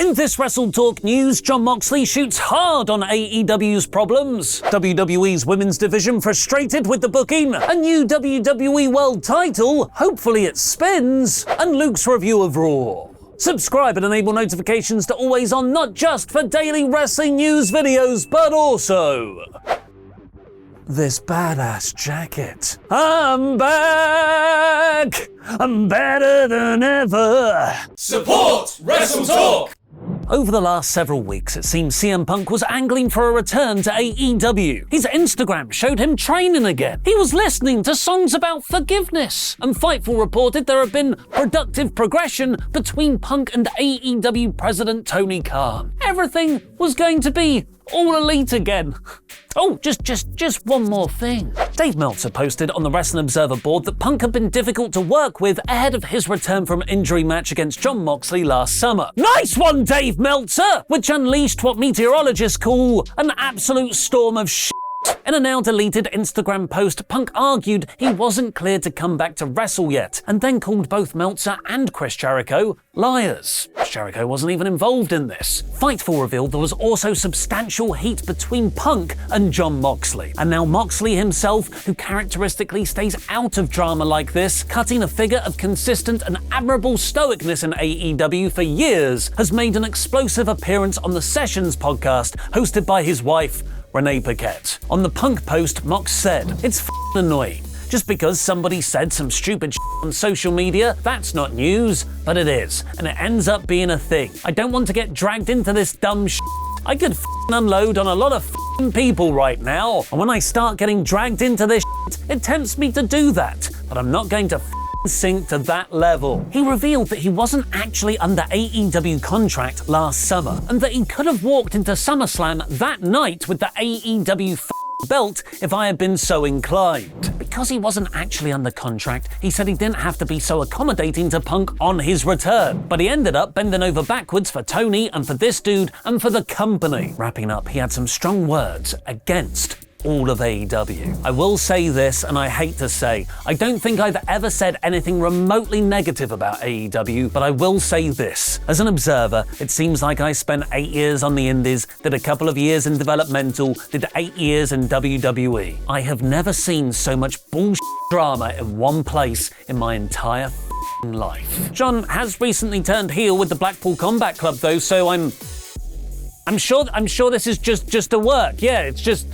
In this WrestleTalk news, Jon Moxley shoots hard on AEW's problems. WWE's women's division frustrated with the booking. A new WWE World title, hopefully it spins. And Luke's review of RAW. Subscribe and enable notifications to always on, not just for daily wrestling news videos, but also this badass jacket. I'm back! I'm better than ever! Support WrestleTalk! Over the last several weeks, it seems CM Punk was angling for a return to AEW. His Instagram showed him training again. He was listening to songs about forgiveness. And Fightful reported there had been productive progression between Punk and AEW president Tony Khan. Everything was going to be all elite again. Oh, just one more thing. Dave Meltzer posted on the Wrestling Observer board that Punk had been difficult to work with ahead of his return from an injury match against Jon Moxley last summer. Nice one, Dave Meltzer! Which unleashed what meteorologists call an absolute storm of shit. In a now-deleted Instagram post, Punk argued he wasn't cleared to come back to wrestle yet, and then called both Meltzer and Chris Jericho liars. Jericho wasn't even involved in this. Fightful revealed there was also substantial heat between Punk and Jon Moxley. And now Moxley himself, who characteristically stays out of drama like this, cutting a figure of consistent and admirable stoicness in AEW for years, has made an explosive appearance on the Sessions podcast, hosted by his wife, Renee Paquette. On the Punk post, Mox said, "It's f***ing annoying. Just because somebody said some stupid shit on social media, that's not news, but it is, and it ends up being a thing. I don't want to get dragged into this dumb shit. I could f***ing unload on a lot of f***ing people right now, and when I start getting dragged into this shit, it tempts me to do that, but I'm not going to f***ing sink to that level." He revealed that he wasn't actually under AEW contract last summer, and that he could have walked into SummerSlam that night with the AEW belt if I had been so inclined. Because he wasn't actually under contract, he said he didn't have to be so accommodating to Punk on his return. But he ended up bending over backwards for Tony and for this dude and for the company. Wrapping up, he had some strong words against all of AEW. "I will say this, and I hate to say, I don't think I've ever said anything remotely negative about AEW, but I will say this. As an observer, it seems like I spent 8 years on the indies, did a couple of years in developmental, did 8 years in WWE. I have never seen so much bullshit drama in one place in my entire life." Jon has recently turned heel with the Blackpool Combat Club though, so I'm sure this is just a work. Yeah, it's just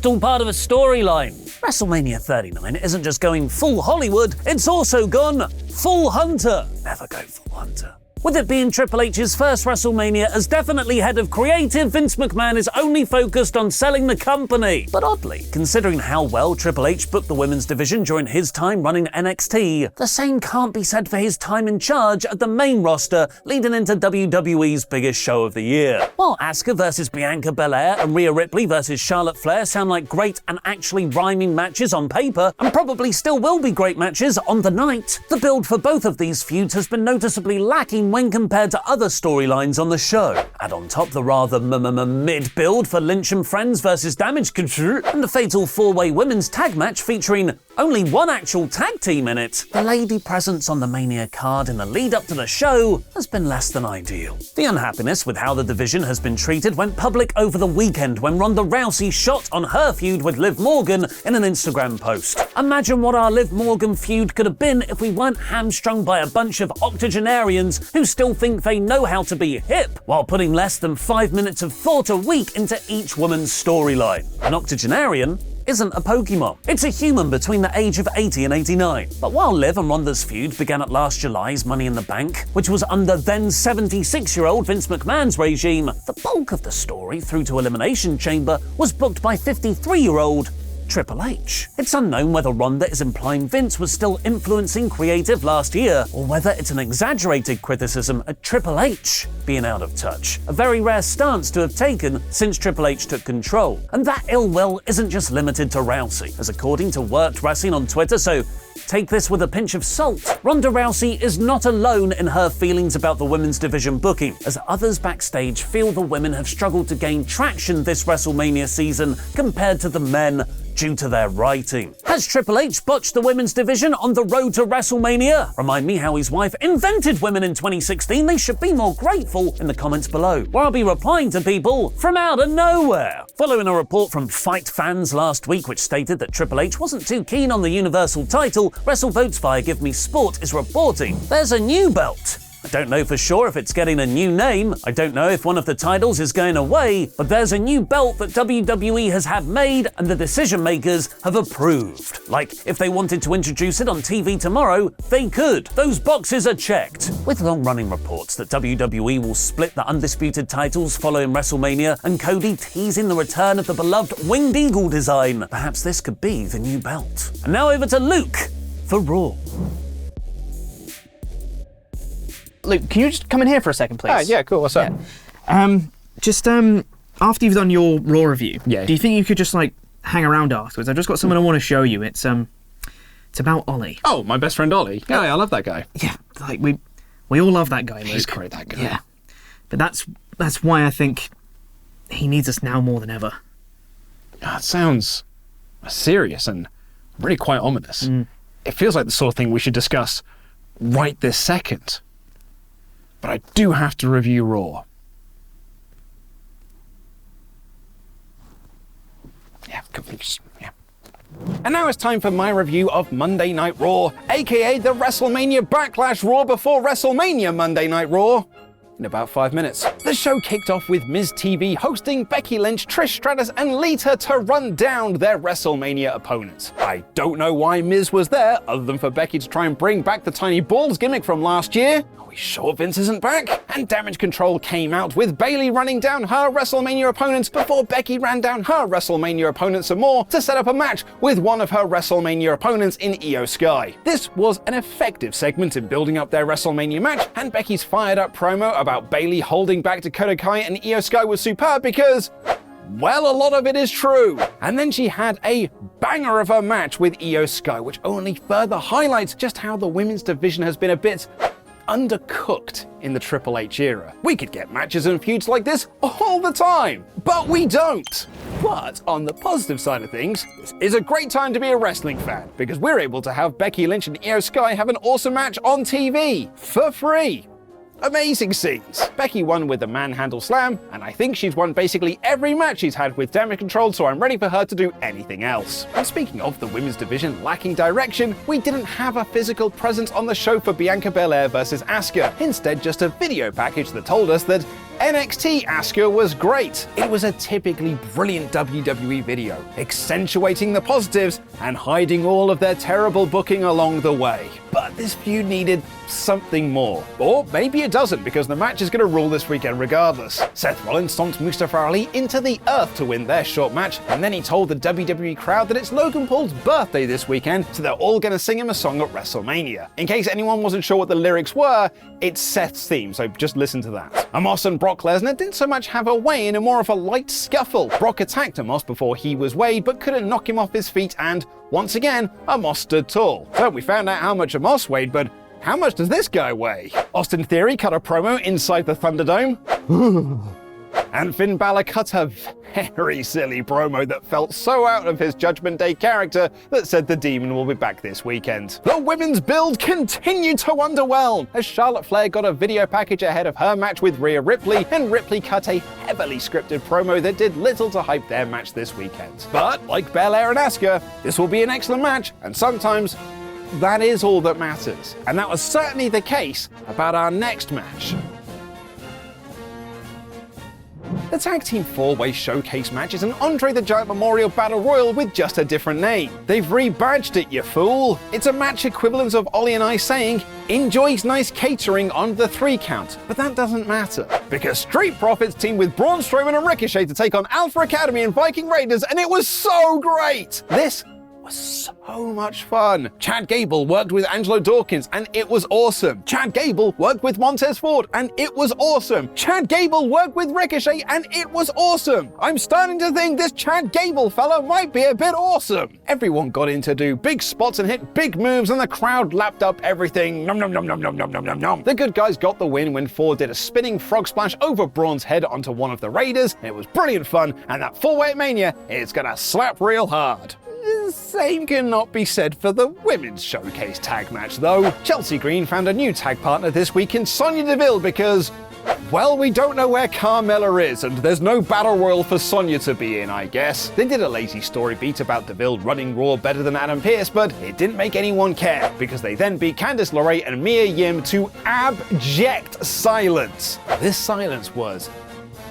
all part of a storyline. WrestleMania 39 isn't just going full Hollywood, it's also gone full Hunter. Never go full Hunter. With it being Triple H's first WrestleMania as definitely head of creative, Vince McMahon is only focused on selling the company. But oddly, considering how well Triple H booked the women's division during his time running NXT, the same can't be said for his time in charge of the main roster leading into WWE's biggest show of the year. While Asuka versus Bianca Belair and Rhea Ripley versus Charlotte Flair sound like great and actually rhyming matches on paper, and probably still will be great matches on the night, the build for both of these feuds has been noticeably lacking when compared to other storylines on the show. Add on top the rather mid-build for Lynch and Friends versus Damage Control, and the fatal four-way women's tag match featuring only one actual tag team in it. The lady presence on the Mania card in the lead-up to the show has been less than ideal. The unhappiness with how the division has been treated went public over the weekend when Ronda Rousey shot on her feud with Liv Morgan in an Instagram post. Imagine what our Liv Morgan feud could have been if we weren't hamstrung by a bunch of octogenarians who still think they know how to be hip, while putting less than 5 minutes of thought a week into each woman's storyline. An octogenarian isn't a Pokemon. It's a human between the age of 80 and 89. But while Liv and Ronda's feud began at last July's Money in the Bank, which was under then 76-year-old Vince McMahon's regime, the bulk of the story through to Elimination Chamber was booked by 53-year-old Triple H. It's unknown whether Ronda is implying Vince was still influencing creative last year, or whether it's an exaggerated criticism at Triple H being out of touch, a very rare stance to have taken since Triple H took control. And that ill will isn't just limited to Rousey, as according to Worked Wrestling on Twitter, so take this with a pinch of salt, Ronda Rousey is not alone in her feelings about the women's division booking, as others backstage feel the women have struggled to gain traction this WrestleMania season compared to the men due to their writing. Has Triple H botched the women's division on the road to WrestleMania? Remind me how his wife invented women in 2016. They should be more grateful in the comments below, where I'll be replying to people from out of nowhere. Following a report from Fight Fans last week which stated that Triple H wasn't too keen on the Universal title, WrestleVote's via Give Me Sport is reporting there's a new belt. I don't know for sure if it's getting a new name, I don't know if one of the titles is going away, but there's a new belt that WWE has had made and the decision makers have approved. Like, if they wanted to introduce it on TV tomorrow, they could. Those boxes are checked. With long-running reports that WWE will split the undisputed titles following WrestleMania and Cody teasing the return of the beloved Winged Eagle design, perhaps this could be the new belt. And now over to Luke for Raw. Luke, can you just come in here for a second, please? Yeah, cool. What's up? Just after you've done your Raw review, do you think you could just like hang around afterwards? I've just got something I want to show you. It's about Ollie. Oh, my best friend Ollie. Yeah, I love that guy. Yeah, like we all love that guy, Luke. He's great, that guy. Yeah, but that's why I think he needs us now more than ever. It sounds serious and really quite ominous. It feels like the sort of thing we should discuss right this second. But I do have to review Raw. Yeah. And now it's time for my review of Monday Night Raw, aka the WrestleMania Backlash Raw before WrestleMania Monday Night Raw. In about 5 minutes. The show kicked off with Miz TV hosting Becky Lynch, Trish Stratus, and Lita to run down their WrestleMania opponents. I don't know why Miz was there, other than for Becky to try and bring back the tiny balls gimmick from last year. Are we sure Vince isn't back? And Damage Control came out with Bayley running down her WrestleMania opponents before Becky ran down her WrestleMania opponents some more to set up a match with one of her WrestleMania opponents in Io Sky. This was an effective segment in building up their WrestleMania match, and Becky's fired up promo about Bayley holding back Dakota Kai and Io Sky was superb because, well, a lot of it is true. And then she had a banger of a match with Io Sky, which only further highlights just how the women's division has been a bit undercooked in the Triple H era. We could get matches and feuds like this all the time, but we don't. But on the positive side of things, this is a great time to be a wrestling fan because we're able to have Becky Lynch and Io Sky have an awesome match on TV for free. Amazing scenes. Becky won with the manhandle slam, and I think she's won basically every match she's had with Damage Control, so I'm ready for her to do anything else. And speaking of the women's division lacking direction, we didn't have a physical presence on the show for Bianca Belair versus Asuka. Instead, just a video package that told us that NXT Asuka was great. It was a typically brilliant WWE video, accentuating the positives and hiding all of their terrible booking along the way. But this feud needed something more. Or maybe it doesn't, because the match is going to rule this weekend regardless. Seth Rollins stomped Mustafa Ali into the earth to win their short match, and then he told the WWE crowd that it's Logan Paul's birthday this weekend, so they're all going to sing him a song at WrestleMania. In case anyone wasn't sure what the lyrics were, it's Seth's theme, so just listen to that. Omos and Brock Lesnar didn't so much have a weigh-in and more of a light scuffle. Brock attacked Omos before he was weighed, but couldn't knock him off his feet, and once again, Omos stood tall. So we found out how much Omos weighed, but how much does this guy weigh? Austin Theory cut a promo inside the Thunderdome. And Finn Balor cut a very silly promo that felt so out of his Judgment Day character that said the Demon will be back this weekend. The women's build continued to underwhelm, as Charlotte Flair got a video package ahead of her match with Rhea Ripley, and Ripley cut a heavily scripted promo that did little to hype their match this weekend. But, like Belair and Asuka, this will be an excellent match, and sometimes that is all that matters. And that was certainly the case about our next match. The Tag Team 4-Way Showcase match is an Andre the Giant Memorial Battle Royal with just a different name. They've rebadged it, you fool! It's a match equivalent of Ollie and I saying, "Enjoy nice catering on the 3 count," but that doesn't matter, because Street Profits teamed with Braun Strowman and Ricochet to take on Alpha Academy and Viking Raiders, and it was so great! This was so much fun. Chad Gable worked with Angelo Dawkins, and it was awesome. Chad Gable worked with Montez Ford, and it was awesome. Chad Gable worked with Ricochet, and it was awesome. I'm starting to think this Chad Gable fella might be a bit awesome. Everyone got in to do big spots and hit big moves, and the crowd lapped up everything. Nom nom nom nom nom nom nom nom nom. The good guys got the win when Ford did a spinning frog splash over Braun's head onto one of the Raiders. It was brilliant fun, and that 4-Way Mania is gonna slap real hard. Same cannot be said for the women's showcase tag match, though. Chelsea Green found a new tag partner this week in Sonya Deville because, well, we don't know where Carmella is, and there's no battle royal for Sonya to be in, I guess. They did a lazy story beat about Deville running Raw better than Adam Pearce, but it didn't make anyone care, because they then beat Candice LeRae and Mia Yim to abject silence. This silence was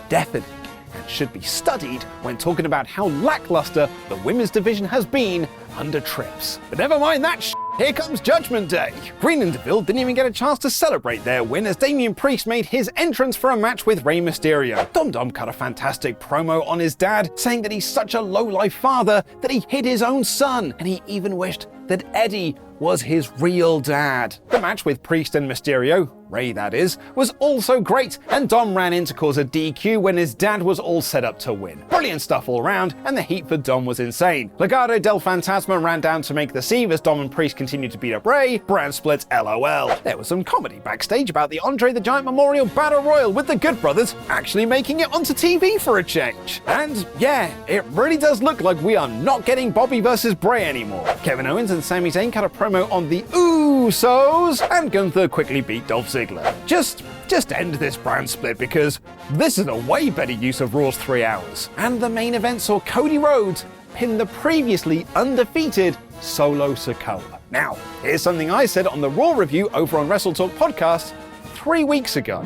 deafening and should be studied when talking about how lackluster the women's division has been under Trips. But never mind that shit. Here comes Judgment Day. Green and Deville didn't even get a chance to celebrate their win as Damian Priest made his entrance for a match with Rey Mysterio. Dom Dom cut a fantastic promo on his dad, saying that he's such a low-life father that he hid his own son, and he even wished that Eddie was his real dad. The match with Priest and Mysterio, Rey that is, was also great, and Dom ran in to cause a DQ when his dad was all set up to win. Brilliant stuff all around, and the heat for Dom was insane. Legado del Fantasma ran down to make the save as Dom and Priest continued to beat up Rey. Brand splits LOL. There was some comedy backstage about the Andre the Giant Memorial Battle Royal with the Good Brothers actually making it onto TV for a change. And yeah, it really does look like we are not getting Bobby versus Bray anymore. Kevin Owens and Sami Zayn cut a promo on the Usos, and Gunther quickly beat Dolph Ziggler. Just end this brand split because this is a way better use of Raw's 3 hours. And the main event saw Cody Rhodes pin the previously undefeated Solo Sikoa. Now, here's something I said on the Raw review over on WrestleTalk podcast 3 weeks ago.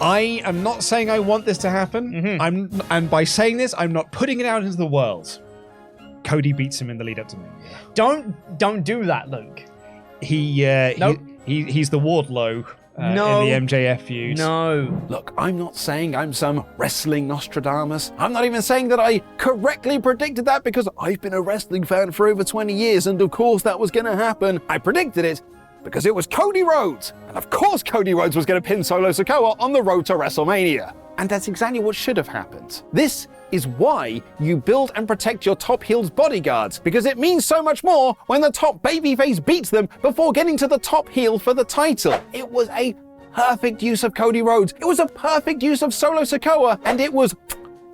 I am not saying I want this to happen. And by saying this, I'm not putting it out into the world. Cody beats him in the lead up to Mania. Don't do that, Luke. He's the Wardlow in the MJF feud. No. Look, I'm not saying I'm some wrestling Nostradamus. I'm not even saying that I correctly predicted that because I've been a wrestling fan for over 20 years and of course that was going to happen. I predicted it because it was Cody Rhodes. And of course Cody Rhodes was going to pin Solo Sikoa on the road to WrestleMania. And that's exactly what should have happened. This is why you build and protect your top heel's bodyguards, because it means so much more when the top babyface beats them before getting to the top heel for the title. It was a perfect use of Cody Rhodes, it was a perfect use of Solo Sikoa, and it was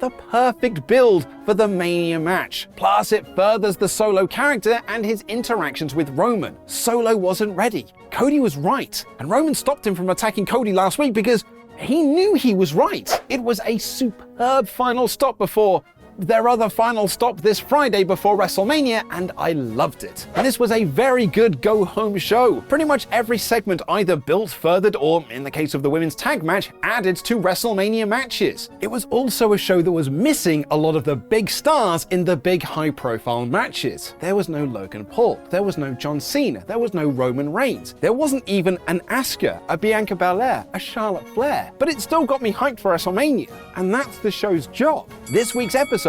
the perfect build for the Mania match. Plus, it furthers the Solo character and his interactions with Roman. Solo wasn't ready. Cody was right, and Roman stopped him from attacking Cody last week because he knew he was right. It was a superb final stop before their other final stop this Friday before WrestleMania, and I loved it. And this was a very good go-home show. Pretty much every segment either built, furthered, or, in the case of the women's tag match, added to WrestleMania matches. It was also a show that was missing a lot of the big stars in the big high-profile matches. There was no Logan Paul, there was no John Cena, there was no Roman Reigns, there wasn't even an Asuka, a Bianca Belair, a Charlotte Flair, but it still got me hyped for WrestleMania, and that's the show's job. This week's episode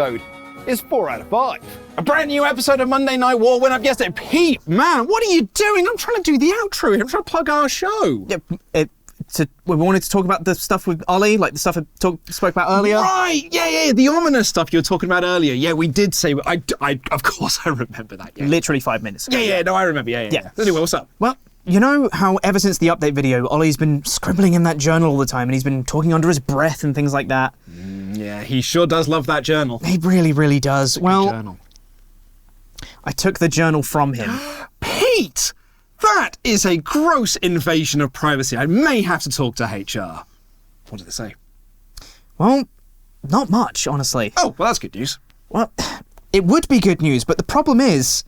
is 4 out of 5. A brand new episode of Monday Night War went up yesterday. Pete, man, what are you doing? I'm trying to do the outro here. I'm trying to plug our show. Yeah, we wanted to talk about the stuff with Ollie, like the stuff I spoke about earlier. Right, yeah, the ominous stuff you were talking about earlier. Yeah, we did say, I of course I remember that. Yeah. Literally 5 minutes ago. Yeah, no, I remember. Yeah. Anyway, what's up? Well, you know how ever since the update video, Ollie's been scribbling in that journal all the time, and he's been talking under his breath and things like that. Yeah, he sure does love that journal. He really, really does. Well, journal. I took the journal from him. Pete! That is a gross invasion of privacy. I may have to talk to HR. What did they say? Well, not much, honestly. Oh, well, that's good news. Well, it would be good news, but the problem is,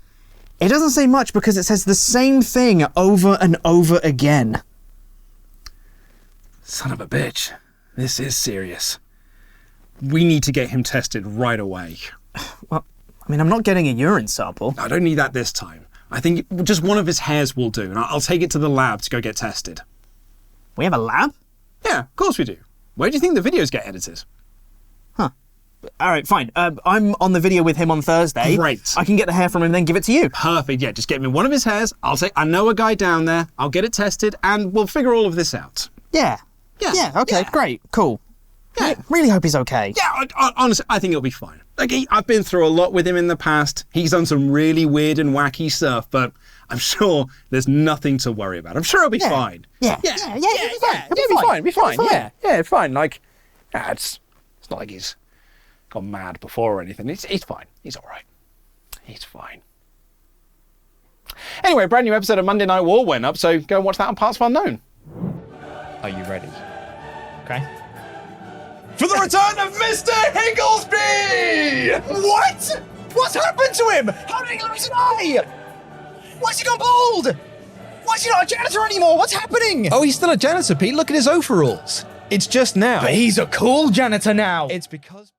it doesn't say much because it says the same thing over and over again. Son of a bitch. This is serious. We need to get him tested right away. Well, I mean, I'm not getting a urine sample. I don't need that this time. I think just one of his hairs will do, and I'll take it to the lab to go get tested. We have a lab? Yeah, of course we do. Where do you think the videos get edited? Huh. All right, fine. I'm on the video with him on Thursday. Great. I can get the hair from him, then give it to you. Perfect, yeah. Just get me one of his hairs. I know a guy down there. I'll get it tested, and we'll figure all of this out. Yeah. Yeah, okay, great, cool. Yeah. Really hope he's okay. Yeah, honestly, I think he'll be fine. Like, I've been through a lot with him in the past. He's done some really weird and wacky stuff, but I'm sure there's nothing to worry about. I'm sure he'll be fine. Yeah, he'll be fine. Yeah, fine. Like, it's not like he's gone mad before or anything. He's fine. He's all right. He's fine. Anyway, a brand new episode of Monday Night War went up, so go and watch that on Parts of Unknown. Are you ready? Okay. For the return of Mr. Higglesby! What? What's happened to him? How did he lose an eye? Why's he gone bald? Why is he not a janitor anymore? What's happening? Oh, he's still a janitor, Pete. Look at his overalls. It's just now. But he's a cool janitor now. It's because...